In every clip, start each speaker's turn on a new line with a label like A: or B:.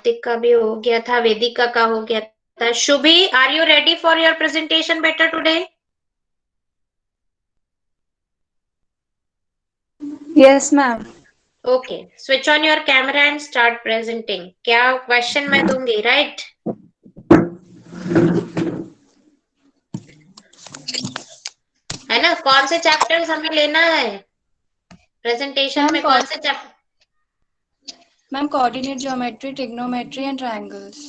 A: कार्तिक का भी हो गया था, वेदिका का हो गया था. Shubhi, are you ready for your presentation better today?
B: Yes, ma'am.
A: Okay, switch on your camera and start presenting. क्या क्वेश्चन मैं दूंगी, राइट? है ना? कौन से चैप्टर्स हमें लेना है प्रेजेंटेशन में? कौन से chapter?
B: Ma'am, coordinate geometry, trigonometry, and triangles.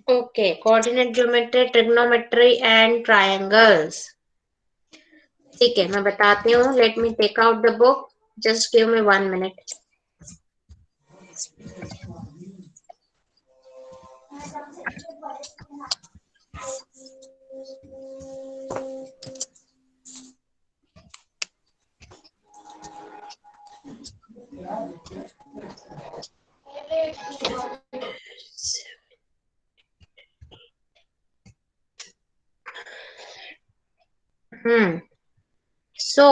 A: Okay, coordinate geometry, trigonometry and triangles. ठीक है, मैं बताती हूँ. Let me take out the book. Just give me 1 minute. So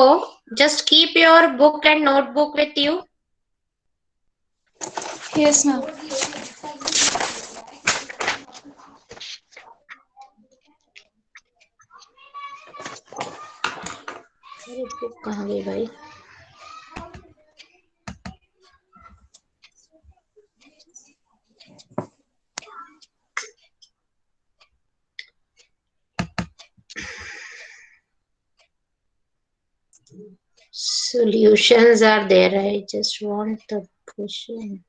A: just keep your book and notebook with you.
B: Yes, ma'am.
A: अरे book कहाँ गई भाई? Solutions are there. I just want the question.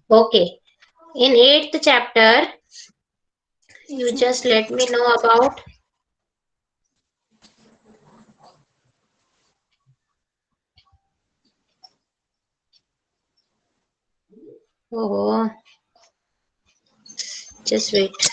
A: Okay. In 8th chapter, you just let me know about oh just wait.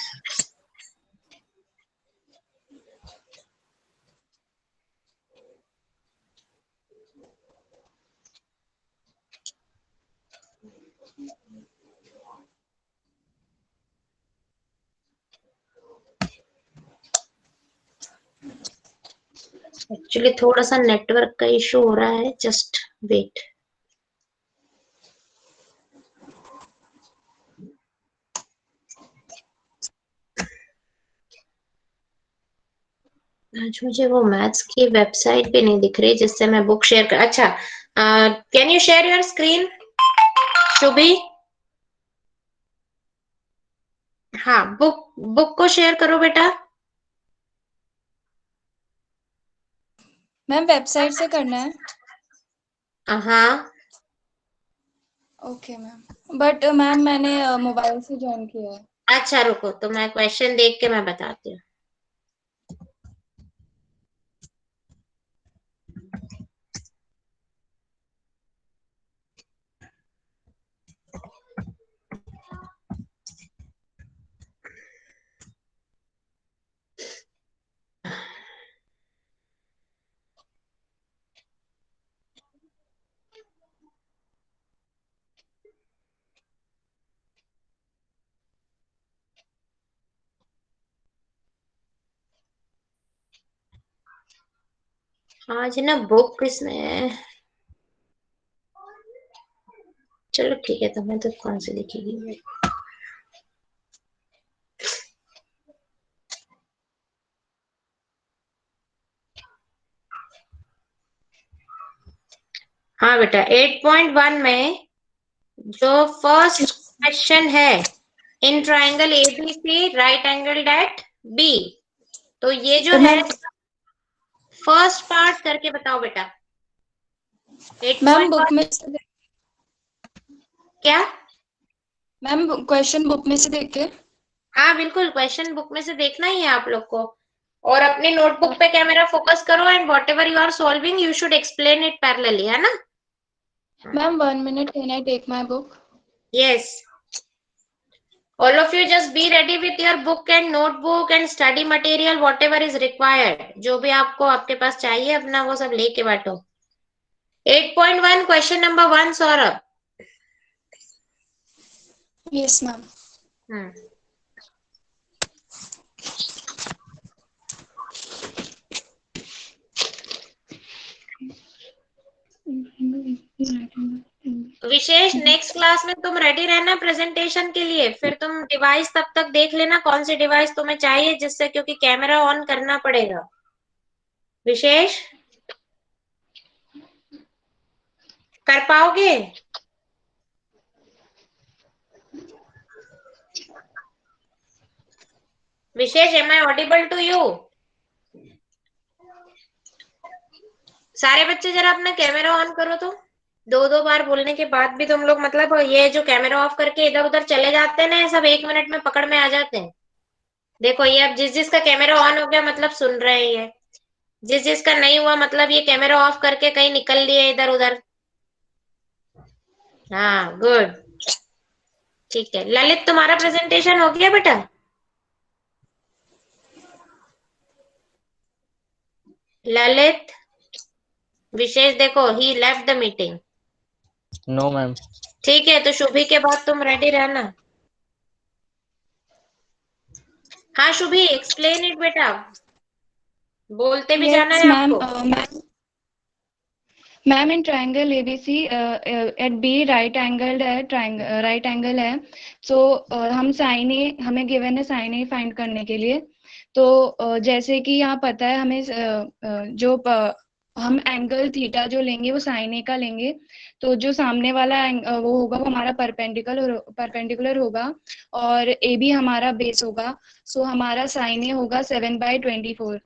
A: Actually थोड़ा सा network का issue हो रहा है. Just wait. आज मुझे वो मैथ्स की वेबसाइट भी नहीं दिख रही जिससे मैं बुक शेयर कर. अच्छा, can you share your screen Shubhi? हाँ, बुक को शेयर करो बेटा.
B: मैम वेबसाइट से करना है.
A: हाँ.
B: Okay ma'am. बट मैम मैंने मोबाइल से ज्वाइन किया है.
A: अच्छा रुको, तो मैं क्वेश्चन देख के मैं बताती हूँ. आज ना बुक किसने, चलो ठीक है, तो मैं तो कौन सी दिखेगी. हाँ बेटा, 8.1 में जो फर्स्ट क्वेश्चन है, in triangle ABC right angled at B. तो ये जो है फर्स्ट पार्ट करके बताओ बेटा.
B: मैम
A: 8.1
B: बुक में
A: क्या?
B: मैम क्वेश्चन बुक में से देख के.
A: हाँ बिल्कुल, क्वेश्चन बुक में से देखना ही है आप लोग को. और अपने नोटबुक पे कैमरा फोकस करो and whatever you are solving you should explain it parallelly, है ना?
B: Ma'am 1 minute, can I take my book?
A: Yes. All of you just be ready with your book and notebook and study material whatever is required. जो भी आपको आपके पास चाहिए अपना वो सब लेके बैठो. 8.1 question number 1 Saurabh.
B: Yes ma'am.
A: Vishesh next class में तुम रेडी रहना प्रेजेंटेशन के लिए, फिर तुम डिवाइस तब तक देख लेना कौन सी डिवाइस तुम्हें चाहिए, जिससे क्योंकि कैमरा ऑन करना पड़ेगा। विशेष कर पाओगे? Vishesh am I audible to you? सारे बच्चे जरा अपना कैमरा ऑन करो तो। दो दो बार बोलने के बाद भी तुम लोग मतलब ये जो कैमरा ऑफ करके इधर उधर चले जाते हैं ना, सब 1 मिनट में पकड़ में आ जाते हैं। देखो ये अब जिस जिसका कैमरा ऑन हो गया मतलब सुन रहे हैं ये, जिस जिसका नहीं हुआ मतलब ये कैमरा ऑफ करके कहीं निकल लिए इधर उधर। हाँ गुड, ठीक है। ललित तुम्हारा प्रेजेंटेशन हो गया बेटा? ललित, विशेष देखो ही left the meeting.
C: No ma'am.
A: ठीक है, तो शुभी के बाद तुम रेडी रहना। हाँ शुभी, एक्सप्लेन इट बेटा, बोलते भी जाना
B: यस
A: है
B: मैम।
A: आपको।
B: Ma'am in triangle ABC at B right angled है, राइट एंगल है। सो हम साइन ए हमें गिवन है साइन ए फाइंड करने के लिए। तो जैसे कि यहाँ पता है हमें हम एंगल थीटा जो लेंगे वो साइन ए का लेंगे। तो जो सामने वाला वो होगा वो हमारा परपेंडिकुलर होगा और ए बी हमारा बेस होगा। सो हमारा साइन ए होगा 7/24।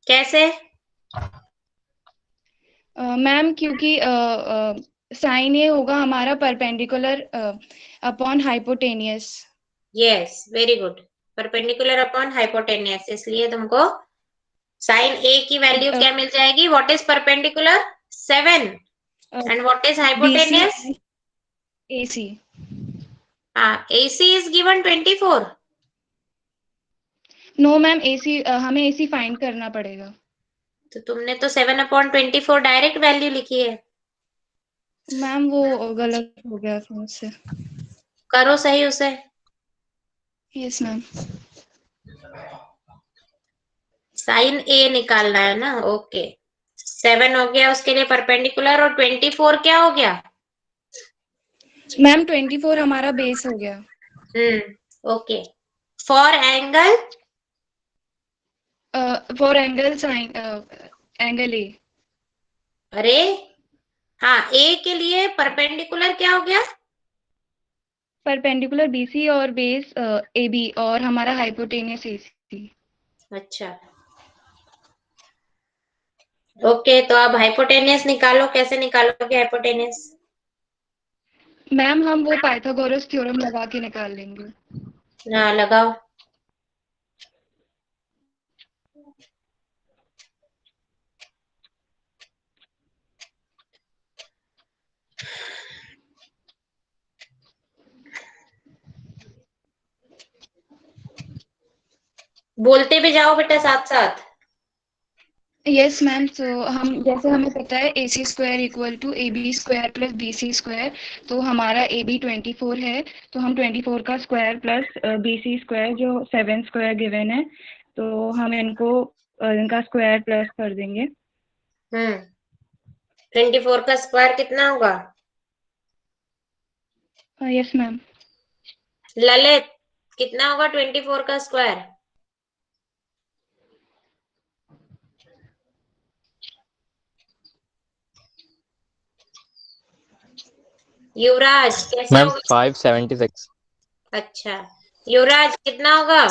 A: कैसे?
B: मैम क्योंकि साइन ए होगा हमारा perpendicular upon hypotenuse.
A: Yes very good, perpendicular upon hypotenuse, इसलिए तुमको साइन ए की वैल्यू क्या मिल जाएगी? What is perpendicular? 7। And what is
B: BC
A: hypotenuse?
B: AC.
A: हाँ, AC is given 24।
B: No ma'am AC हमें एसी फाइंड करना पड़ेगा।
A: तो तुमने तो 7/24 डायरेक्ट वैल्यू लिखी है।
B: मैम वो गलत हो गया था मुझसे।
A: करो सही उसे।
B: Yes ma'am.
A: साइन ए निकालना है ना, ओके। 7 हो गया उसके लिए परपेंडिकुलर, और 24 क्या हो गया?
B: मैम 24 हमारा बेस हो गया।
A: Okay. For angle?
B: For angle sine angle A.
A: अरे हाँ, ए के लिए परपेंडिकुलर क्या हो गया?
B: परपेंडिकुलर बीसी और बेस ए बी और हमारा हाइपोटेनियस एसी।
A: अच्छा ओके, तो अब हाइपोटेनियस निकालो, कैसे निकालोगे हाइपोटेनियस?
B: मैम हम वो पाइथागोरस थ्योरम लगा के निकाल लेंगे।
A: हाँ लगाओ। बोलते भी जाओ बेटा साथ साथ।
B: Yes ma'am. सो हम जैसे हमें पता है A C square equal to A B square plus B C square. तो हमारा ए बी 24 है, तो हम 24 का square plus B C square जो 7 स्क्वायर गिवन है, तो हम इनका स्क्वायर प्लस कर देंगे।
A: 24 का स्क्वायर कितना होगा?
B: Yes ma'am.
A: ललित, कितना होगा 24 का स्क्वायर? युवराज कैसे
C: मैम
A: होगा?
C: 576।
A: अच्छा, युवराज कितना होगा?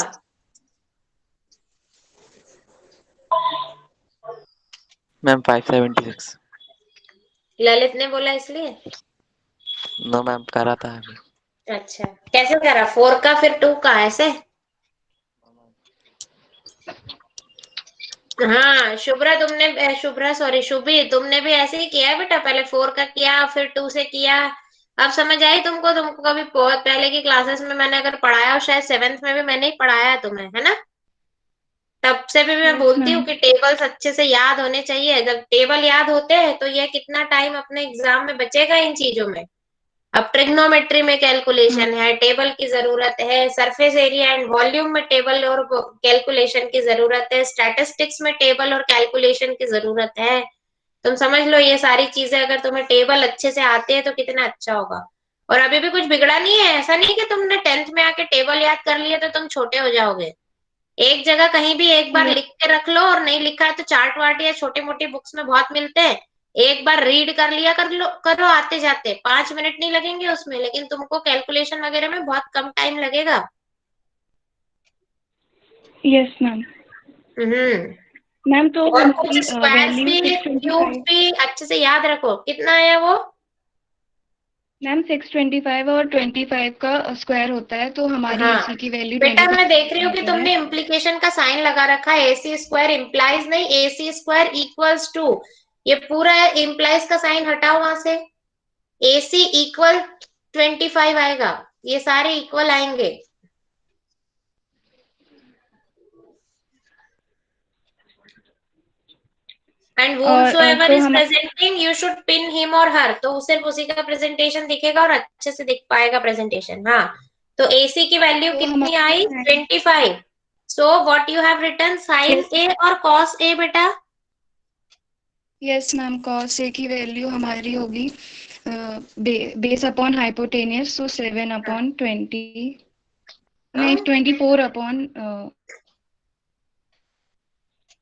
D: मैम 576।
A: ललित ने बोला इसलिए।
D: नो मैम करा था अभी।
A: अच्छा, कैसे करा? 4 का फिर 2 का ऐसे? हाँ शुभ्रा, शुभ्रा सॉरी शुभी, तुमने भी ऐसे ही किया है बेटा, पहले 4 का किया फिर 2 से किया। अब समझ आई तुमको? तुमको कभी बहुत पहले की क्लासेस में मैंने अगर पढ़ाया, और शायद 7th में भी मैंने ही पढ़ाया है तुम्हें, है ना? तब से भी मैं
B: यस
A: बोलती हूँ
B: मैम।
A: कि टेबल्स अच्छे से याद होने चाहिए। जब टेबल याद होते हैं तो यह कितना टाइम अपने एग्जाम में बचेगा इन चीजों में। अब ट्रिग्नोमेट्री में कैलकुलेशन है, टेबल की जरूरत है। सरफेस एरिया एंड वॉल्यूम में टेबल और कैलकुलेशन की जरूरत है। स्टैटिस्टिक्स में टेबल और कैलकुलेशन की जरूरत है। तुम समझ लो ये सारी चीजें अगर तुम्हें टेबल अच्छे से आते हैं तो कितना अच्छा होगा। और अभी भी कुछ बिगड़ा नहीं है, ऐसा नहीं कि तुमने 10th में आके टेबल याद कर लिया तो तुम छोटे हो जाओगे। एक जगह कहीं भी एक बार
B: यस
A: लिख के रख लो, और नहीं लिखा है तो चार्ट वार्ट या छोटी मोटी बुक्स में बहुत मिलते हैं, एक बार रीड कर लिया कर लो, करो आते जाते, 5 मिनट नहीं लगेंगे उसमें, लेकिन तुमको कैलकुलेशन वगैरह में बहुत कम टाइम लगेगा।
B: Yes ma'am.
A: हम्म।
B: मैम तो
A: और कुछ
B: हमारी
A: स्क्वायर्स
B: वैल्यू
A: भी,
B: सिक्स ट्वेंटी
A: क्यूब्स
B: फाइव
A: भी अच्छे से याद रखो, कितना है वो।
B: मैम 625 और 25 का स्क्वायर होता है, तो हमारी
A: हाँ
B: एसी की वैल्यू
A: बेटा,
B: 25
A: मैं देख रही हूँ कि
B: सेंटीमीटर है।
A: तुमने इम्प्लीकेशन का साइन लगा रखा है, AC स्क्वायर इम्प्लाइज नहीं, AC स्क्वायर इक्वल्स टू, ये पूरा इम्प्लाइज का साइन हटाओ वहां से, AC इक्वल 25 आएगा, ये सारे इक्वल आएंगे। एंड whomsoever
B: तो
A: is
B: हम
A: presenting you should pin him or her, तो सिर्फ उसी का प्रेजेंटेशन दिखेगा और अच्छे से दिख पाएगा प्रेजेंटेशन। हाँ, तो AC की वैल्यू
B: तो
A: कितनी
B: हमारा
A: आई, 25। So what you have written, sine
B: yes
A: A और कॉस A बेटा।
B: यस मैम, कॉस ए की वैल्यू हमारी होगी बेस अपॉन हाइपोटेनियस, तो 7/20, नहीं
A: 24/25।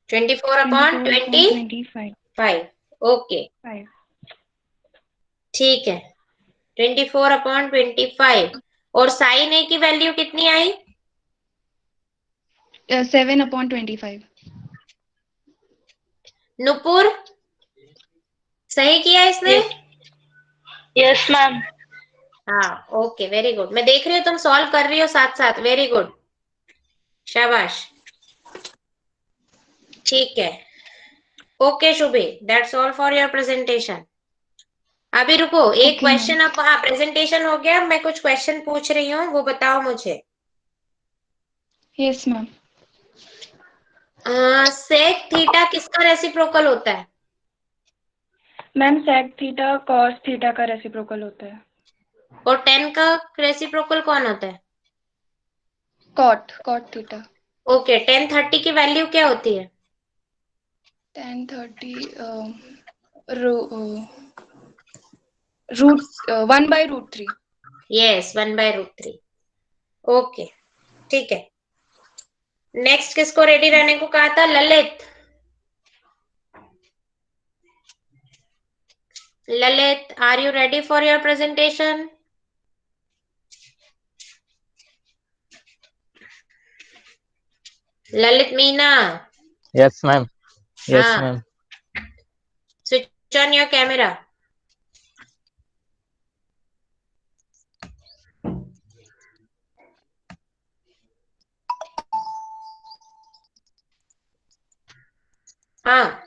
B: 24/25।
A: ओके, ठीक है, 24/25। और साइन ए की वैल्यू कितनी आई,
B: 7/25।
A: नुपुर, सही किया इसने।
E: Yes yes ma'am.
A: हाँ ओके, वेरी गुड, मैं देख रही हूँ तुम सॉल्व कर रही हो साथ साथ, वेरी गुड, शाबाश, ठीक है। ओके शुभे, that's all for your presentation. अभी रुको, एक
B: ओके मैम।
A: क्वेश्चन, अब हाँ प्रेजेंटेशन हो गया, मैं कुछ क्वेश्चन पूछ रही हूँ, वो बताओ मुझे।
B: Yes ma'am.
A: सेक थीटा किसका रेसिप्रोकल होता है।
B: Ma'am sec theta cos theta का रेसिप्रोकल होता है।
A: और 10 का रेसिप्रोकल कौन होता है।
B: Cot cot theta.
A: ओके, 10/30 की वैल्यू क्या होती है।
B: 10/30 1/√3।
A: यस, 1/√3। ओके, ठीक है। नेक्स्ट किसको रेडी रहने को कहा था, Lalit. Lalit, are you ready for your presentation. Lalit Meena.
C: Yes, ma'am. Yes,
A: हाँ,
C: ma'am.
A: Switch on your camera. हाँ,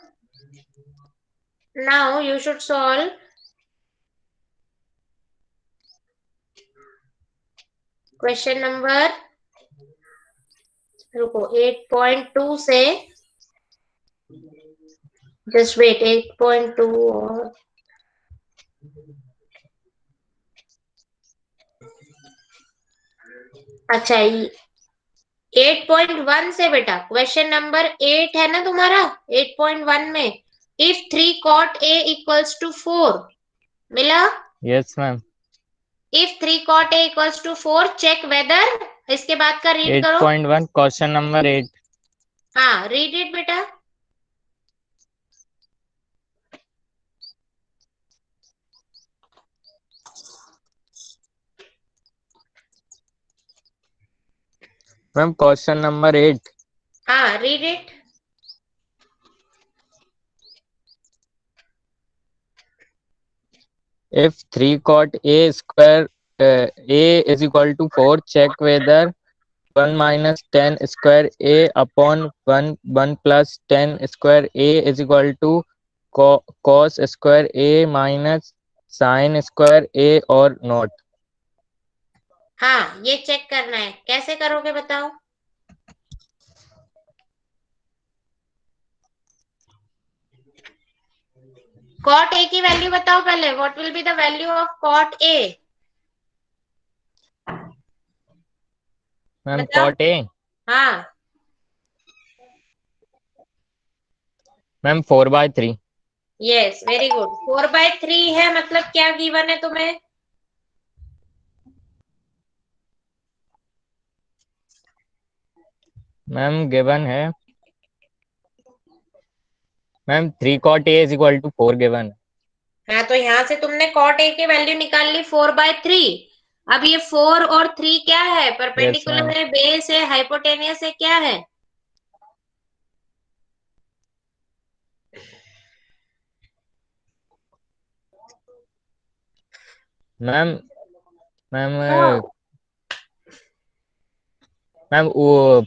A: now you should solve question number, रुको, 8.2 से, जस्ट वेट, 8.2 और, अच्छा 8.1 से बेटा, क्वेश्चन नंबर 8 है ना तुम्हारा, 8.1 में, इफ 3 cot A = 4, मिला।
C: Yes, ma'am.
A: If 3 cot A = 4 check whether, इसके बाद का रीड करो।
C: 8.1, question number 8.
A: हाँ, रीड इट बेटा।
C: Ma'am, question number 8.
A: हाँ, read it.
C: If 3 cot A square A is equal to 4, check whether 1 minus 10 square A upon 1 plus 10 square A is equal to cos square A minus sin square A or not.
A: हाँ, ये check करना है, कैसे करोगे बताओ। Cot ए की value बताओ पहले, what will be the value of cot A,
C: Ma'am,
A: बताओ।
C: cot A.
A: हाँ,
C: Ma'am, 4/3.
A: Yes, very good. 4/3 है, मतलब क्या गिवन है तुम्हें?
C: मैम गिवन है ma'am 3 cot A is equal to 4 given.
A: हाँ, तो यहाँ से तुमने कॉट ए की वैल्यू निकाल ली 4/3। अब ये 4 और 3 क्या है?
C: Yes
A: perpendicular
C: ma'am.
A: है, बेस है, हाइपोटेनियस है, क्या है?
C: मैम मैम
A: हाँ।
C: मैम वो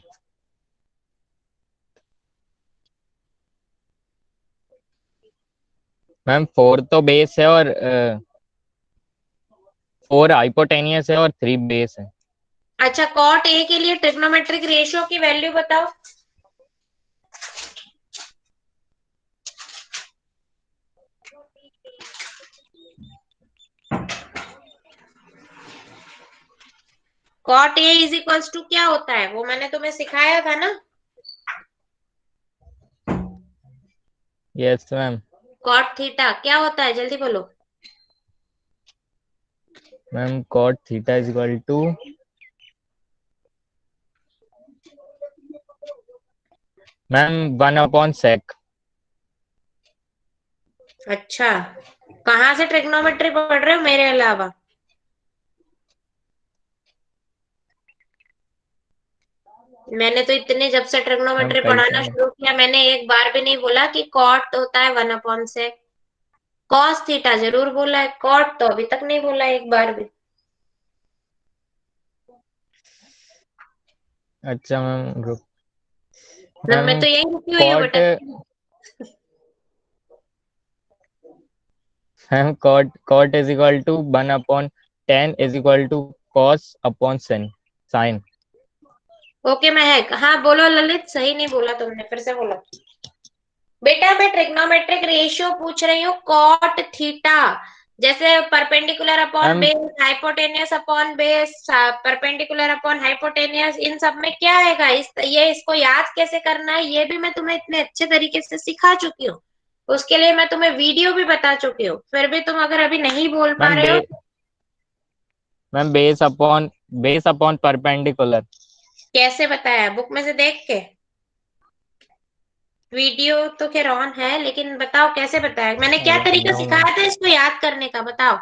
C: मैम 4 तो बेस है और 4 हाइपोटेनियस है और 3 बेस है।
A: अच्छा, कॉट ए के लिए ट्रिग्नोमेट्रिक रेशियो की वैल्यू बताओ। Cot A is equals to क्या होता है, वो मैंने तुम्हें सिखाया था ना।
C: Yes ma'am.
A: कॉट थीटा क्या होता है, जल्दी बोलो।
C: Ma'am cot theta is equal to ma'am 1/sec।
A: अच्छा, कहाँ से ट्रिग्नोमेट्री पढ़ रहे हो मेरे अलावा? मैंने तो इतने, जब से
C: मैम
A: ट्रिग्नोमेट्री
C: कहीं से
A: पढ़ाना
C: नहीं।
A: शुरू किया, मैंने एक बार भी नहीं बोला कि कॉट होता है 1/sec। कॉस थीटा जरूर बोला है, कॉट तो अभी तक नहीं बोला एक बार भी।
C: अच्छा मैम रुक।
A: मतलब मैं
C: मैम
A: तो यही रुकी हुई हूँ
C: cot
A: बेटा।
C: Ma'am cot is equal to 1/tan is equal to cos upon sin।
A: Okay Mahak, हाँ बोलो ललित, सही नहीं बोला तुमने, फिर से बोलो। बेटा मैं ट्रिग्नोमेट्रिक रेशियो पूछ रही हूँ, कॉट थीटा। जैसे perpendicular upon
C: ma'am
A: base, hypotenuse upon base, perpendicular upon hypotenuse, इन सब में क्या आएगा? ये इसको याद कैसे करना है ये भी मैं तुम्हें इतने अच्छे तरीके से सिखा चुकी हूँ। उसके लिए मैं तुम्हें वीडियो भी बता चुकी हूँ, फिर भी तुम अगर अभी नहीं बोल पा
C: मैम
A: रहे हो।
C: Ma'am base upon perpendicular.
A: कैसे बताया, बुक में से देख के? वीडियो तो खैर ऑन है, लेकिन बताओ कैसे बताया, मैंने क्या तरीका
C: नो मैम।
A: सिखाया था इसको याद करने का, बताओ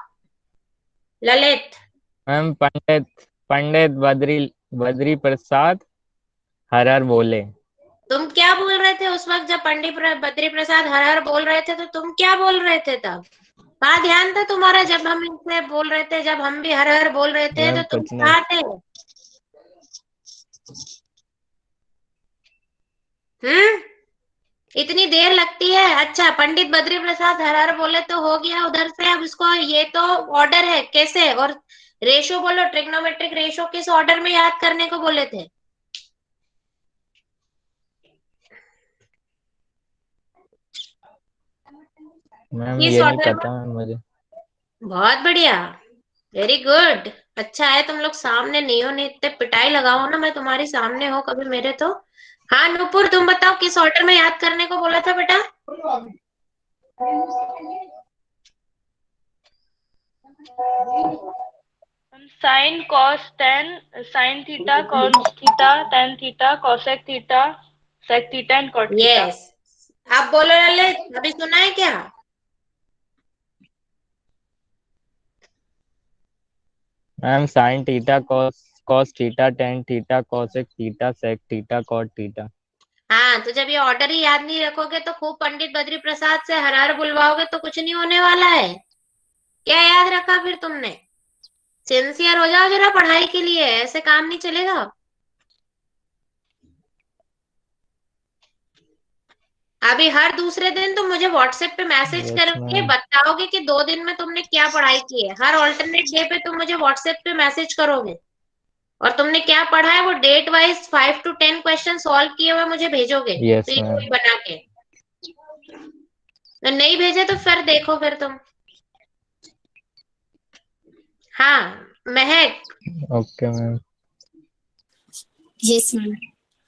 A: ललित।
C: मैम पंडित पंडित बद्री प्रसाद हरर बोले।
A: तुम क्या बोल रहे थे उस वक्त जब पंडित बद्री प्रसाद हर हर बोल रहे थे, तो तुम क्या बोल रहे थे तब? कहाँ ध्यान था तुम्हारा जब हम इनसे बोल रहे थे, जब हम भी हर हर बोल रहे थे, तो
C: मैम
A: तुम
C: कुछ नहीं।
A: कहाँ थे? हम्म। इतनी देर लगती है? अच्छा, पंडित बद्री प्रसाद हर हर बोले तो हो गया उधर से, अब इसको ये तो ऑर्डर है कैसे, और रेशो बोलो, ट्रिग्नोमेट्रिक रेशो किस ऑर्डर में याद करने को बोले थे?
C: मैम
A: किस
C: ये नहीं
A: ऑर्डर में?
C: पता मैम मुझे।
A: बहुत बढ़िया, वेरी गुड। अच्छा है तुम लोग सामने नहीं हो, नहीं इतने पिटाई लगाओ ना, मैं तुम्हारी सामने हो कभी मेरे तो। हाँ नूपुर, तुम बताओ किस ऑर्डर में याद करने को बोला था बेटा?
E: Sin cos tan, sin theta cos theta tan theta cosec theta sec theta and cot theta.
A: यस। आप बोलो ललित, अभी सुना है क्या?
C: Ma'am sine theta cos theta tan theta cosec theta sec theta cot theta.
A: हाँ, तो जब ये ऑर्डर ही याद नहीं रखोगे तो खूब पंडित बद्री प्रसाद से हर हर बुलवाओगे तो कुछ नहीं होने वाला है। क्या याद रखा फिर तुमने? सिंसियर हो जाओ जरा पढ़ाई के लिए, ऐसे काम नहीं चलेगा। अभी हर दूसरे दिन तुम मुझे व्हाट्सएप पे मैसेज
C: यस
A: करके
C: मैम।
A: बताओगे कि 2 दिन में तुमने क्या पढ़ाई की है। हर ऑल्टरनेट डे पे तुम मुझे व्हाट्सएप पे मैसेज करोगे, और तुमने क्या पढ़ा है वो date wise 5 to 10 question solve किए हुए मुझे भेजोगे,
C: यस मैम।
A: पीडीएफ बना के। तो नहीं भेजे तो फिर देखो फिर तुम। हाँ महक।
C: Okay ma'am.
F: Yes ma'am.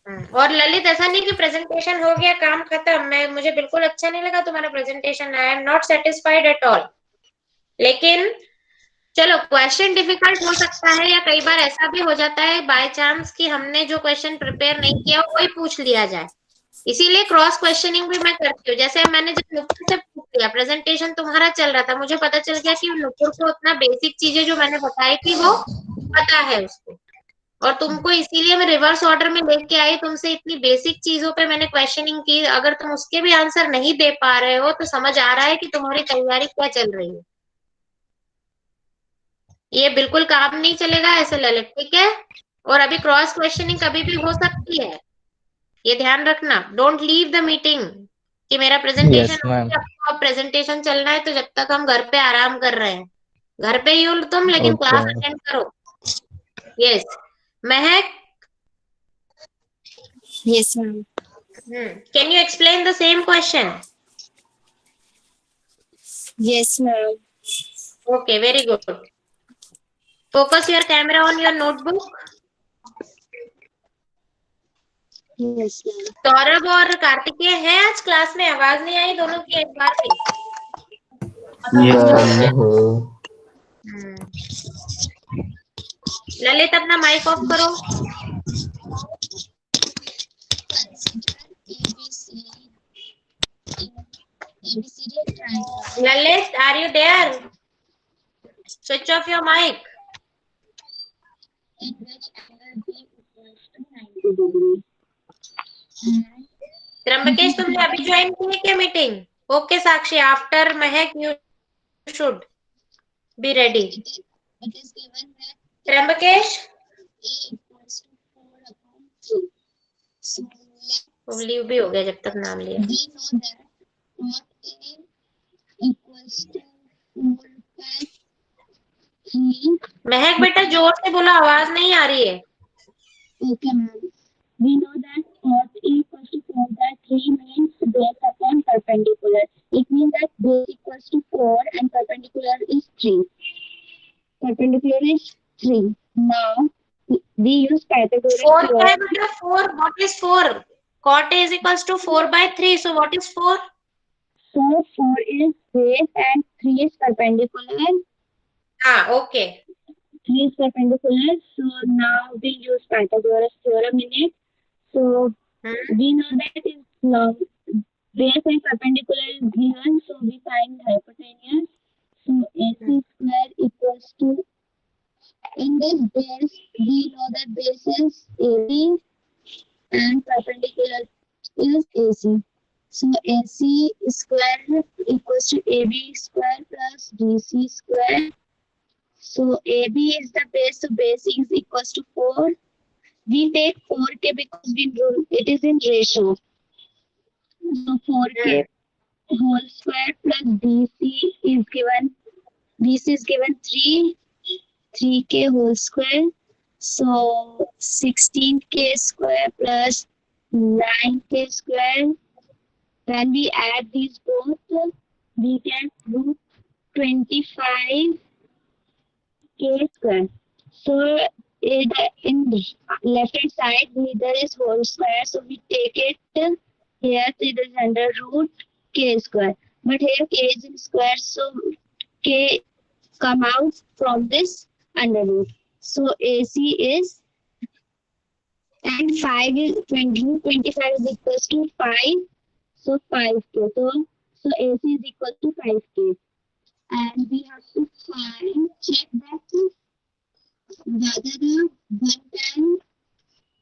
A: और ललित, ऐसा नहीं कि प्रेजेंटेशन हो गया काम खत्म, मुझे बिल्कुल अच्छा नहीं लगा तुम्हारा presentation, I am not satisfied at all, लेकिन चलो क्वेश्चन डिफिकल्ट हो सकता है, या कई बार ऐसा भी हो जाता है बाय चांस कि हमने जो क्वेश्चन प्रिपेयर नहीं किया वही पूछ लिया जाए, इसीलिए क्रॉस क्वेश्चनिंग भी मैं करती हूँ। जैसे मैंने जब नुपुर से पूछ लिया, प्रेजेंटेशन तुम्हारा चल रहा था, मुझे पता चल गया कि नुपुर को उतना बेसिक चीजें जो मैंने बताई थी वो पता है उसको, और तुमको इसीलिए मैं रिवर्स ऑर्डर में लेके आई, तुमसे इतनी बेसिक चीजों पे मैंने क्वेश्चनिंग की, अगर तुम उसके भी आंसर नहीं दे पा रहे हो तो समझ आ रहा है कि तुम्हारी तैयारी क्या चल रही है। ये बिल्कुल काम नहीं चलेगा ऐसे ललित, ठीक है। और अभी क्रॉस क्वेश्चनिंग कभी भी हो सकती है, ये ध्यान रखना, डोंट लीव द मीटिंग कि मेरा प्रेजेंटेशन
C: यस
A: हो
C: मैम।
A: गया, अब प्रेजेंटेशन चलना है तो जब तक हम घर पे आराम कर रहे हैं, घर पे ही हो तुम, लेकिन
C: ओके
A: क्लास
C: मैम।
A: अटेंड करो। Yes. Mahak,
F: Yes, ma'am.
A: Can you explain the same question?
F: Yes, ma'am.
A: Okay, very good. Focus your camera on your notebook.
F: Yes, ma'am.
A: Saurabh और कार्तिकेय हैं आज क्लास में? आवाज नहीं आई दोनों की एक बार भी।
G: Yes, ma'am.
A: हम्म, ललित अपना माइक ऑफ करो।
F: ABCD triangle.
A: Lalit, are you there? Switch off your mic.
F: In which angle B equals to 90 degree. And
A: Trimbakesh, तुमने अभी ज्वाइन की है क्या meeting? Okay Sakshi, after Mahak you should be ready.
F: it is given that
A: Trimbakesh,
F: A equals to 4 upon 3. So
A: leave भी हो गया जब तक नाम लिया।
F: we know that cot A equals to 4 by 3.
A: महक बेटा जोर से बोलो, आवाज नहीं आ रही है।
F: Okay, ma'am. We know that cot A equals to 4 by 3 means base upon perpendicular. It means that base equals to 4 and perpendicular is 3. Perpendicular is 3. Now, we use Pythagorean
A: four क्या है
F: theorem.
A: बेटा? Four, what is four? Cot A is equals to 4/3, so what is 4?
F: So, 4 is base and 3 is perpendicular.
A: हाँ, okay.
F: 3 is perpendicular. So, now we use Pythagoras theorem in it. So, we know that is long base and perpendicular is given, so we find hypotenuse. So AC square equals to, in this base we know that base is AB and perpendicular is AC. So AC square equals to AB square plus BC square. So AB is the base, so base is equals to 4. We take 4k because we rule it is in ratio. So 4k whole square plus BC is given 3k whole square. So 16k square plus 9k square. When we add these both, we get root 25k square. So in the left hand side, there is whole square. So we take it here, so it is under root k square. But here k is in square, so k come out from this under root. So AC is, and 5 is 20, 25 is equals to 5. So 5k. So AC is equal to 5k. And we have to check that whether the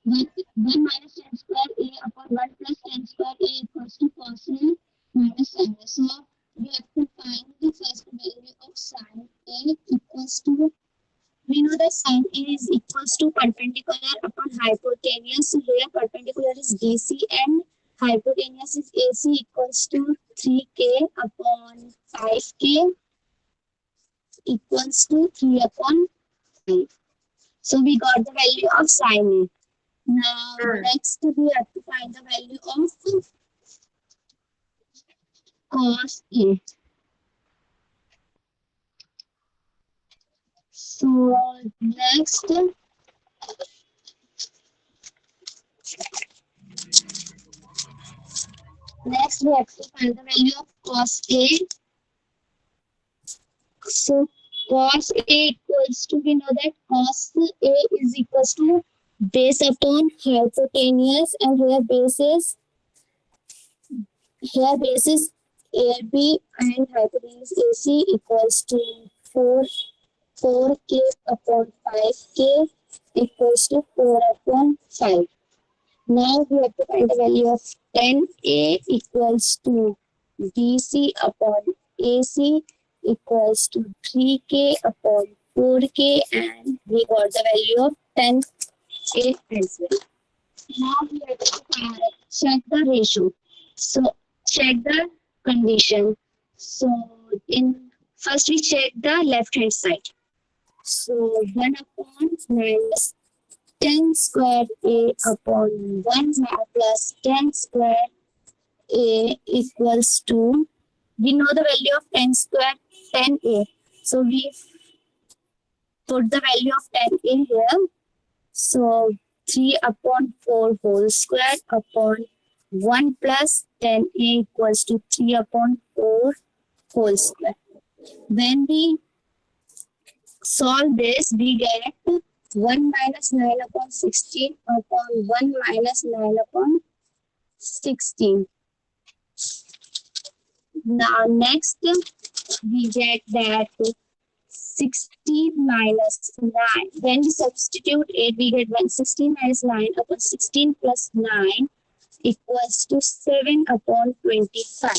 F: 1 minus 10 square A upon 1 plus 10 square A equals to cos A minus sin A. So we have to find the first value of sin A equals to, we know that sin A is equals to perpendicular upon hypotenuse. So here perpendicular is BC and hypotenuse is AC equals to 3k upon 5k equals to 3 upon 5. So we got the value of sin A. Now next we have to find the value of cos A. So next Next, we have to find the value of cos A. So cos A equals to, we know that cos A is equals to base upon hypotenuse, and here base is AB and hypotenuse AC equals to 4k upon 5k equals to 4 upon 5. Now we have to find the value of 10A equals to BC upon AC equals to 3k upon 4k, and we got the value of 10A as well. Now we have to check the ratio. So check the condition. So in first we check the left hand side. So 1 upon minus 10 square A upon 1 plus 10 square A equals to, we know the value of 10 square 10A. So we put the value of 10A here. So 3 upon 4 whole square upon 1 plus 10A equals to 3 upon 4 whole square. When we solve this, we get 1 minus 9 upon 16 upon 1 minus 9 upon 16. Now next, we get that 16 minus 9. When we substitute it, we get 16 minus 9 upon 16 plus 9 equals to 7 upon 25.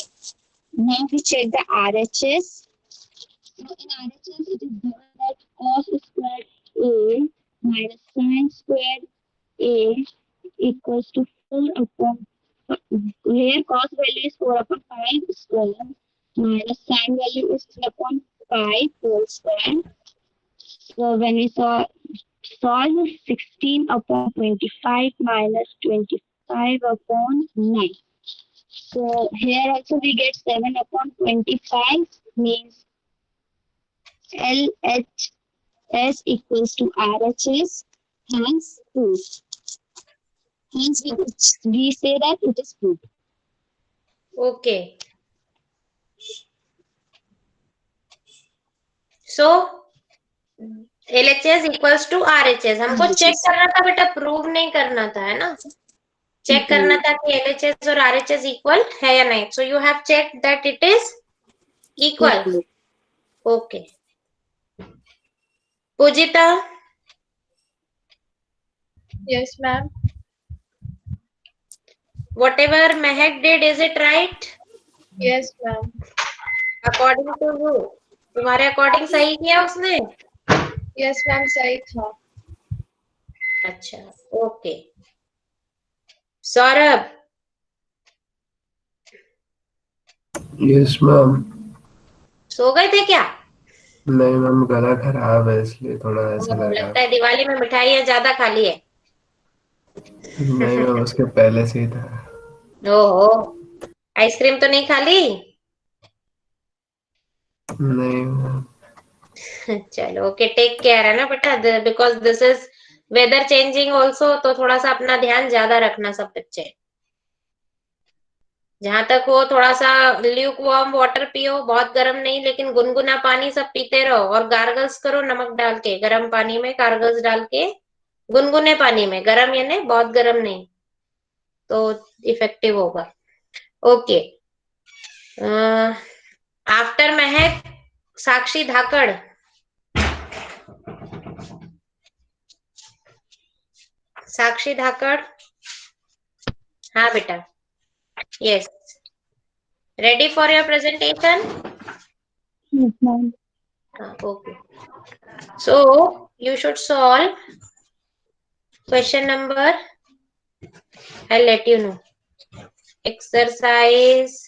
F: Now we check the RHS. So in RHS, it is given that cos squared A minus sin squared A equals to 4 upon, here cos value is 4 upon 5 square minus sin value is 3 upon 5 whole square. So when we solve 16 upon 25 minus 25 upon 9. So here also we get 7 upon 25 means LHS equals to RHS, hence proof. Hence we say that it is proof.
A: Okay. So LHS equals to RHS. हमको check करना था बेटा, prove नहीं करना था, है ना? Check करना था कि LHS और RHS इक्वल है या नहीं. So you have checked that it is equal. Okay. Pujita.
E: Yes, ma'am.
A: Whatever Mehak did, is it right?
E: Yes, ma'am.
A: According to you. तुम्हारे अकॉर्डिंग सही किया उसने?
E: Yes, ma'am. सही था.
A: अच्छा, ओके. सौरभ.
G: Yes ma'am.
A: सो गए थे क्या?
G: नहीं मैम, गला खराब है इसलिए थोड़ा ऐसा लग रहा
A: लगता है दिवाली में मिठाइयाँ ज्यादा खा ली है.
G: नहीं मैम, उसके पहले से ही था.
A: ओहो, आइसक्रीम तो नहीं खा ली?
G: नहीं मैम.
A: चलो ओके, टेक केयर है ना बेटा, because this is whether changing also, तो थोड़ा सा अपना ध्यान ज्यादा रखना सब बच्चे. जहां तक हो थोड़ा सा ल्यूक वार्म वाटर पियो, बहुत गर्म नहीं, लेकिन गुनगुना पानी सब पीते रहो, और गार्गल्स करो नमक डाल के, गर्म पानी में गार्गल्स डाल के, गुनगुने पानी में, गर्म यानी बहुत गर्म नहीं, तो इफेक्टिव होगा. ओके. आफ्टर महक साक्षी धाकड़. साक्षी धाकड़. हाँ बेटा. Yes. Ready for your presentation?
F: Yes, ma'am.
A: Okay. So you should solve question number. I'll let you know. Exercise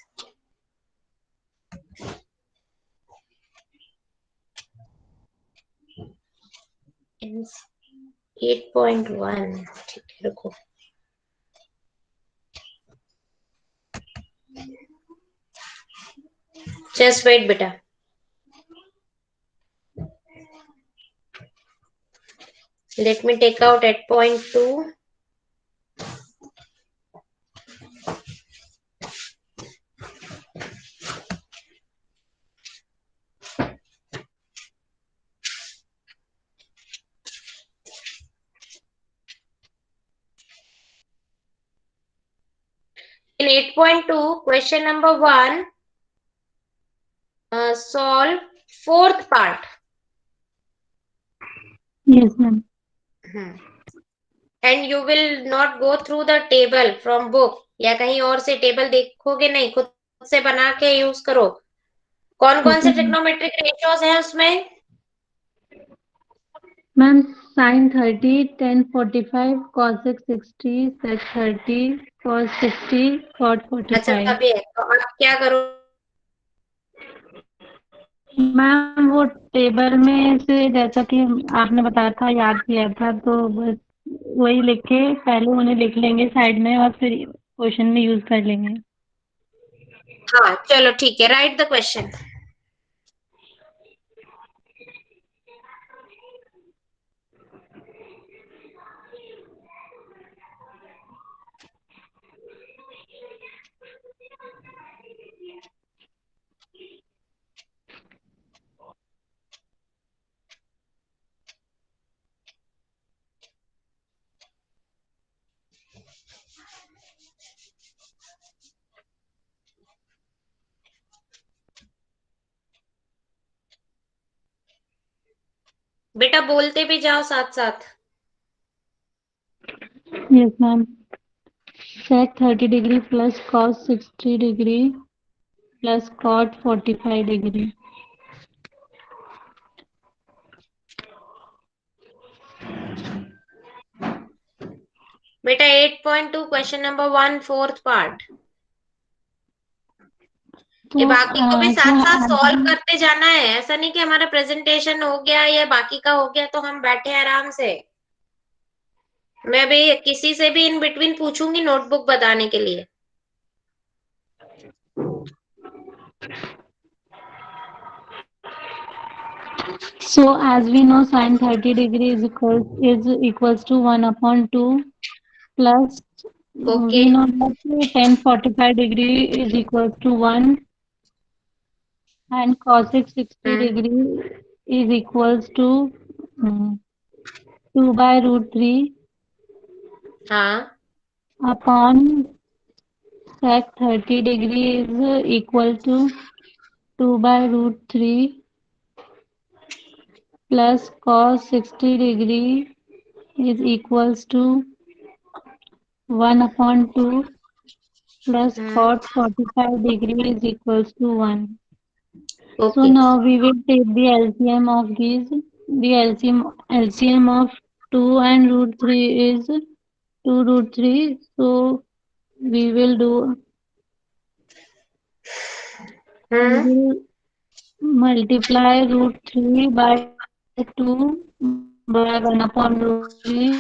A: 8.1. ठीक है, रुको. Just wait बेटा. Let me take out 8.2. In 8.2, question number 1, solve fourth part.
F: Yes, ma'am.
A: And you will not go through the table from book, या कहीं और से table देखोगे नहीं, खुद से बना के यूज करो. कौन कौन से
F: Okay, ma'am.
A: ट्रिग्नोमेट्रिक रेशियोज हैं उसमें?
F: Ma'am, sin 30, tan 45, cosec 60, sec 30, cos 60, cot
A: अच्छा
F: 45.
A: सभी है, तो आप क्या करो?
F: मैम वो टेबल में से जैसा कि आपने बताया था, याद किया था, तो बस वही लिख के पहले उन्हें लिख लेंगे साइड में और फिर क्वेश्चन में यूज कर लेंगे.
A: हाँ चलो ठीक है, राइट द क्वेश्चन. बेटा बोलते भी जाओ साथ साथ.
F: Yes ma'am. sec 30 degree plus cos 60 degree plus cot 45 degree.
A: बेटा 8.2 क्वेश्चन नंबर 1 फोर्थ पार्ट. ये
F: तो
A: बाकी को भी
F: क्या
A: साथ साथ सॉल्व
F: आगे
A: करते जाना है, ऐसा नहीं कि हमारा प्रेजेंटेशन हो गया या बाकी का हो गया तो हम बैठे आराम से. मैं भी किसी से भी इन बिटवीन पूछूंगी नोटबुक बताने के लिए.
F: so as we know sin 30 degree is equals to 1 upon 2 plus
A: okay.
F: we know that tan 45 degree is equals to 1 and cosec 60 degree is equals to 2 by root 3
A: हाँ.
F: upon sec 30 degree is equal to 2 by root 3 plus cos 60 degree is equals to 1 upon 2 plus cot 45 degree is equals to 1. So
A: okay.
F: now we will take the LCM of these. The LCM of 2 and root 3 is 2 root 3. So we will do we will multiply root 3 by 2 by 1 upon root 3.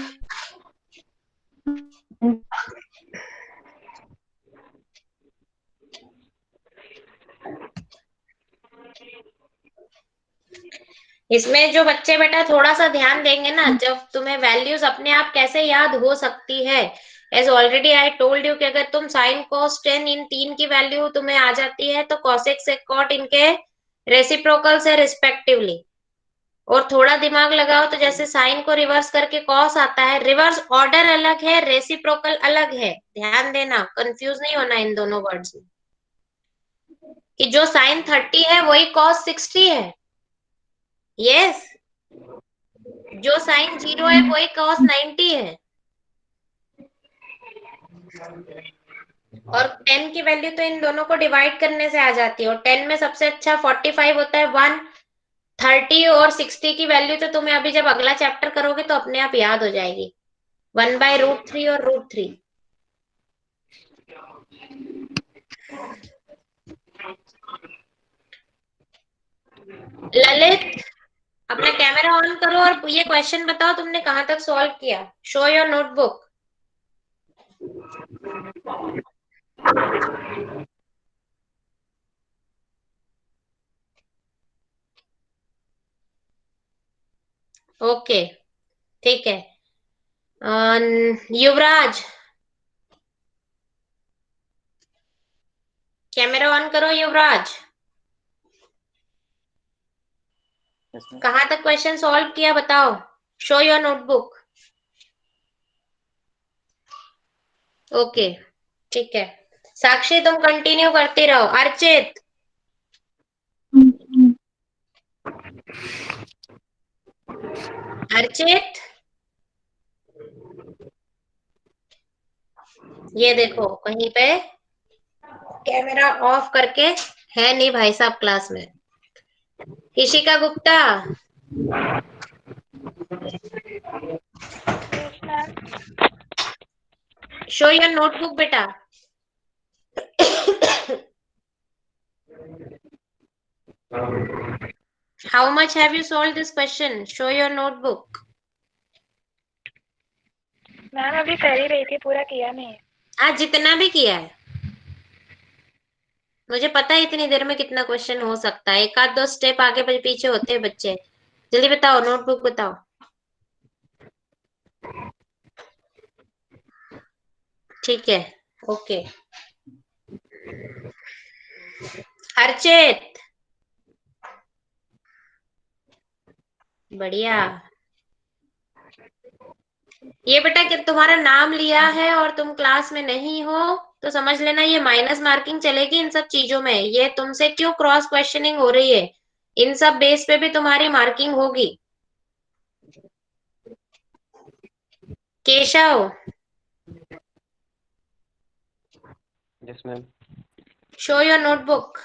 A: इसमें जो बच्चे बेटा थोड़ा सा ध्यान देंगे ना, जब तुम्हें वैल्यूज अपने आप कैसे याद हो सकती है. As already I told you कि अगर तुम साइन कॉस टेन इन तीन की वैल्यू तुम्हें आ जाती है तो कॉसेक सेक कॉट इनके रेसिप्रोकल्स है रिस्पेक्टिवली. और थोड़ा दिमाग लगाओ तो जैसे साइन को रिवर्स करके कॉस आता है, रिवर्स ऑर्डर अलग है, रेसिप्रोकल अलग है. ध्यान देना, कंफ्यूज नहीं होना इन दोनों वर्ड्स में, कि जो साइन 30 है वही कॉस 60 है. यस. जो साइन 0 है वही कॉस 90 है. और 10 की वैल्यू तो इन दोनों को डिवाइड करने से आ जाती है, और 10 में सबसे अच्छा 45 होता है 1. 30 और 60 की वैल्यू तो तुम्हें अभी जब अगला चैप्टर करोगे तो अपने आप याद हो जाएगी. 1 बाय रूट 3 और रूट 3. ललित अपना कैमरा ऑन करो और ये क्वेश्चन बताओ तुमने कहां तक सॉल्व किया. Show your notebook. ओके ठीक है. युवराज कैमरा ऑन करो. युवराज
D: Yes, ma'am.
A: कहां तक क्वेश्चन सॉल्व किया बताओ. Show your notebook. ओके ठीक है. साक्षी तुम कंटिन्यू करती रहो। अर्चित, अर्चित, ये देखो कहीं पे कैमरा ऑफ करके है नहीं भाई साहब क्लास में। Ishika Gupta,
E: Yes, ma'am.
A: Show your notebook बेटा। How much have you solve this question? Show your notebook.
E: Ma'am अभी कर ही रही थी, पूरा किया नहीं।
A: आज जितना भी किया है, मुझे पता है इतनी देर में कितना क्वेश्चन हो सकता है। एक आध दो स्टेप आगे पीछे होते हैं बच्चे। जल्दी बताओ, नोटबुक बताओ। ठीक है, ओके। अर्चित, बढ़िया। ये बेटा कि तुम्हारा नाम लिया है और तुम क्लास में नहीं हो तो समझ लेना ये माइनस मार्किंग चलेगी इन सब चीजों में। ये तुमसे क्यों क्रॉस क्वेश्चनिंग हो रही है, इन सब बेस पे भी तुम्हारी मार्किंग होगी। Keshav,
D: Yes, ma'am.
A: Show your notebook.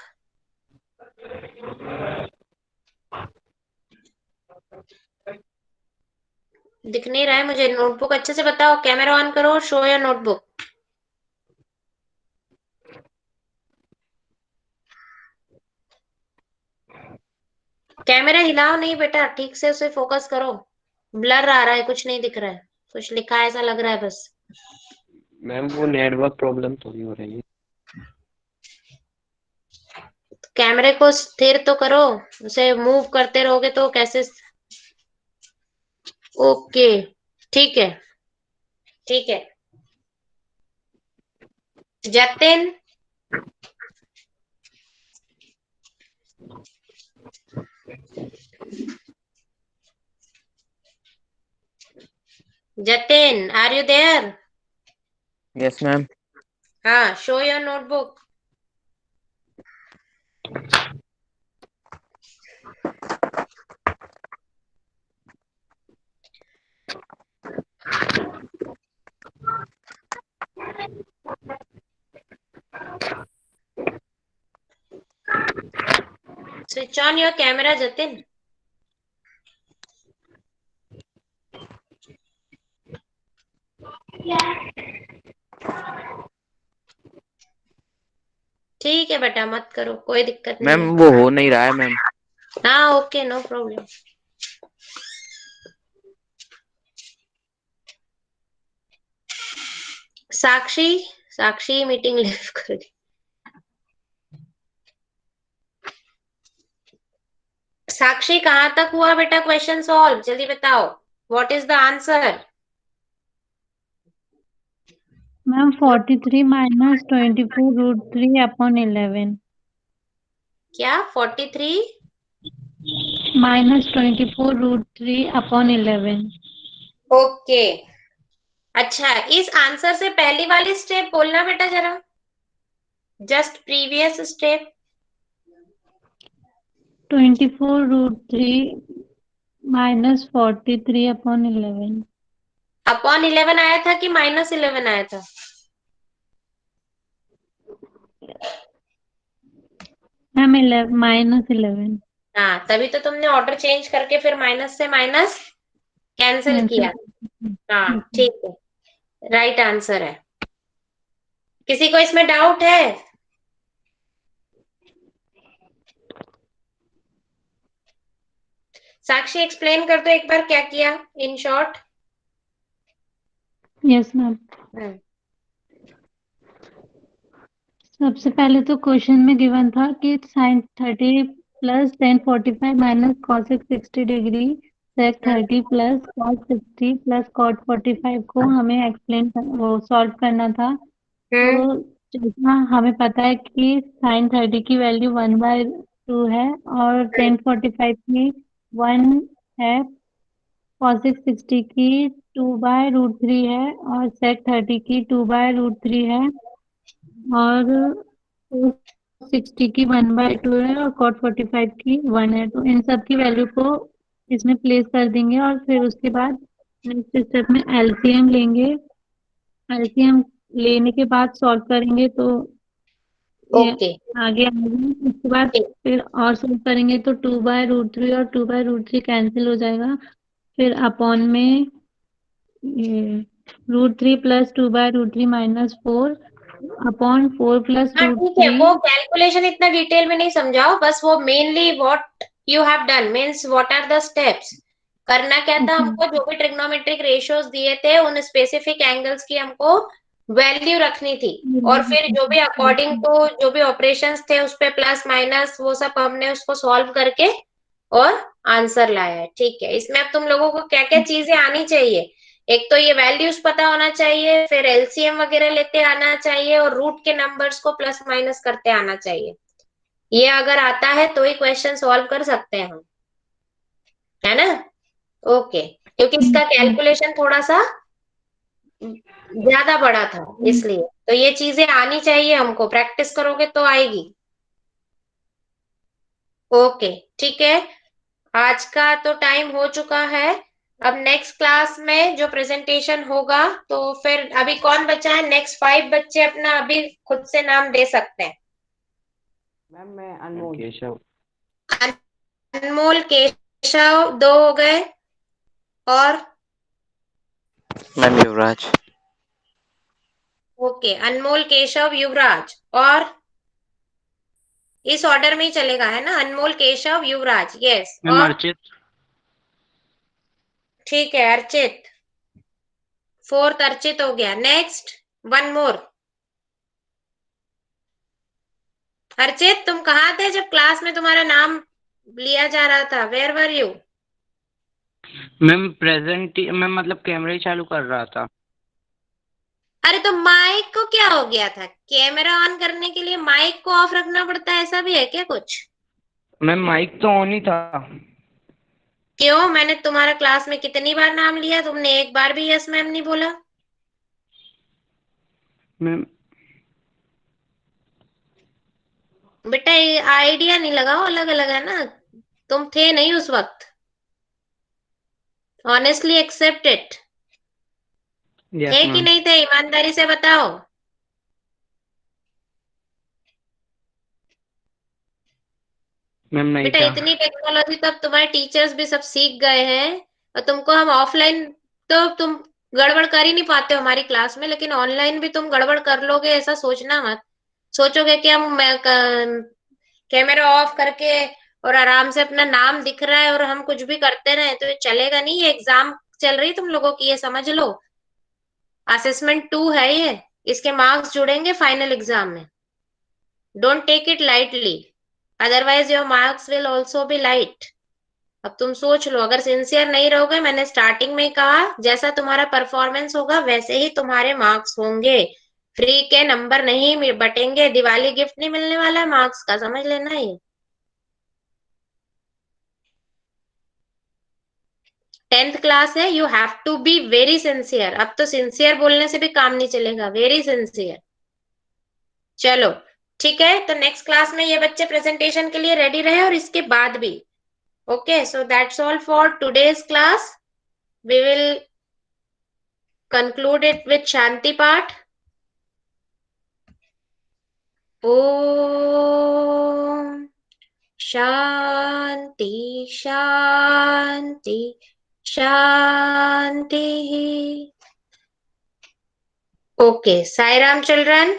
A: दिख नहीं रहा है मुझे, नोटबुक अच्छे से बताओ। कैमरा ऑन करो, शो योर नोटबुक। कैमरा हिलाओ नहीं बेटा, ठीक से उसे फोकस करो। ब्लर आ रहा है, कुछ नहीं दिख रहा है, कुछ लिखा है ऐसा लग रहा है बस।
D: मैम वो नेटवर्क प्रॉब्लम थोड़ी हो रही है।
A: कैमरे को स्थिर तो करो, उसे मूव करते रहोगे तो कैसे। ओके, ठीक है, ठीक है। Jatin, Jatin are you there?
C: Yes, ma'am.
A: हाँ, show your notebook. Switch on your camera Jatin. ठीक है बेटा, मत करो, कोई दिक्कत नहीं
C: मैम
A: है।
C: वो हो नहीं रहा है मैम।
A: हाँ ओके, नो प्रॉब्लम। साक्षी, साक्षी मीटिंग लीव कर दी। साक्षी कहाँ तक हुआ बेटा क्वेश्चन सॉल्व? जल्दी बताओ, what is the answer?
F: Ma'am 43 minus 24√3/11
A: क्या 43?
F: माइनस 24√3/11।
A: ओके, अच्छा इस आंसर से पहली वाली स्टेप बोलना बेटा जरा, just previous step.
F: 24√3 minus 43/11।
A: Upon 11 आया था कि माइनस 11 आया था?
F: मैम माइनस 11
A: हाँ, तभी तो तुमने ऑर्डर चेंज करके फिर माइनस से माइनस कैंसिल
F: कैंसिल।
A: किया। हाँ ठीक है, राइट आंसर है। किसी को इसमें डाउट है? साक्षी एक्सप्लेन कर दो एक बार क्या किया इन शॉर्ट।
F: Yes ma'am. सबसे पहले तो क्वेश्चन में गिवन था कि sine 30 plus tan 45 minus cosec 60 degree sec 30 plus cot 60 plus cot 45 को हमें एक्सप्लेन वो सॉल्व करना था। तो जितना हमें पता है कि साइन 30 की वैल्यू 1/2 है और टेन 45 की 1 है, कॉसेक 60 की 2/√3 है और सेक 30 की 2/√3 है।
H: और 60 की 1/2 है और cot 45 की 1 है, तो इन सब की वैल्यू को इसमें प्लेस कर देंगे और फिर उसके बाद नेक्स्ट स्टेप में एलसीएम लेंगे। एलसीएम लेने के बाद सॉल्व करेंगे तो ये
A: ओके
H: आगे आएगा। उसके बाद फिर और सॉल्व करेंगे तो 2/√3 और 2/√3 कैंसिल हो जाएगा। फिर अपॉन में ये √3 प्लस 2/√3 माइनस 4 अपॉन 4 प्लस
A: हाँ
H: रूट
A: ठीक है,
H: थ्री
A: वो कैलकुलेशन इतना डिटेल में नहीं समझाओ, बस वो mainly what you have done means what are the steps. करना क्या था हमको, जो भी ट्रिग्नोमेट्रिक रेशियोज दिए थे उन स्पेसिफिक एंगल्स की हमको वैल्यू रखनी थी, और फिर जो भी अकॉर्डिंग टू जो भी ऑपरेशंस थे उस पे प्लस माइनस वो सब हमने उसको सॉल्व करके और आंसर लाया है। ठीक है, इसमें अब तुम लोगों को क्या क्या चीजें आनी चाहिए, एक तो ये वैल्यूज पता होना चाहिए, फिर एलसीएम वगैरह लेते आना चाहिए, और रूट के नंबर्स को प्लस माइनस करते आना चाहिए। ये अगर आता है तो ही क्वेश्चन सॉल्व कर सकते हैं हम, है ना। ओके, क्योंकि इसका कैलकुलेशन थोड़ा सा ज्यादा बड़ा था इसलिए, तो ये चीजें आनी चाहिए हमको, प्रैक्टिस करोगे तो आएगी। ओके ठीक है, आज का तो टाइम हो चुका है। अब नेक्स्ट क्लास में जो प्रेजेंटेशन होगा, तो फिर अभी कौन बचा है, नेक्स्ट 5 बच्चे अपना अभी खुद से नाम दे सकते हैं।
I: मैम मैं अनमोल।
D: केशव।
A: अनमोल, केशव, 2 हो गए, और
J: मैम युवराज।
A: ओके, अनमोल, केशव, युवराज, और इस ऑर्डर में ही चलेगा है ना, अनमोल, केशव, युवराज, यस,
I: मैम
A: और
I: अर्चित।
A: ठीक है अर्चित, 4th अर्चित हो गया। नेक्स्ट, 1 मोर। अर्चित तुम कहाँ थे जब क्लास में तुम्हारा नाम लिया जा रहा था, where were you.
I: Ma'am present मैं मतलब कैमरा ही चालू कर रहा था।
A: अरे तो माइक को क्या हो गया था, कैमरा ऑन करने के लिए माइक को ऑफ रखना पड़ता है, ऐसा भी है क्या कुछ।
I: मैम माइक तो ऑन ही था।
A: क्यों, मैंने तुम्हारा क्लास में कितनी बार नाम लिया, तुमने एक बार भी यस मैम नहीं बोला।
I: मैम
A: बेटा ये आइडिया नहीं लगाओ, अलग अलग है ना, तुम थे नहीं उस वक्त, ऑनेस्टली एक्सेप्ट इट।
I: यस
A: थे कि
I: मैम।
A: नहीं थे, ईमानदारी से बताओ।
I: मैम नहीं
A: बेटा
I: था।
A: इतनी टेक्नोलॉजी तो अब तुम्हारे टीचर्स भी सब सीख गए हैं, और तुमको हम ऑफलाइन तो तुम गड़बड़ कर ही नहीं पाते हो हमारी क्लास में, लेकिन ऑनलाइन भी तुम गड़बड़ कर लोगे ऐसा सोचना मत। सोचोगे कि हम कैमरा ऑफ करके और आराम से अपना नाम दिख रहा है और हम कुछ भी करते रहे, तो ये चलेगा नहीं। ये एग्जाम चल रही तुम लोगों की, ये समझ लो, असेसमेंट 2 है ये, इसके मार्क्स जुड़ेंगे फाइनल एग्जाम में। Don't take it lightly, otherwise your marks will also be light. अब तुम सोच लो, अगर सिंसियर नहीं रहोगे, मैंने स्टार्टिंग में कहा जैसा तुम्हारा परफॉर्मेंस होगा वैसे ही तुम्हारे मार्क्स होंगे, फ्री के नंबर नहीं बटेंगे, दिवाली गिफ्ट नहीं मिलने वाला है मार्क्स का, समझ लेना ये। 10th क्लास है, you have to be very sincere. अब तो सिंसियर बोलने से भी काम नहीं चलेगा, वेरी सिंसियर। चलो ठीक है, तो नेक्स्ट क्लास में ये बच्चे प्रेजेंटेशन के लिए रेडी रहे, और इसके बाद भी। Okay, so that's all for today's class. We will conclude it with Shanti Path. Om Shanti Shanti Shanti. Okay, Sai Ram children.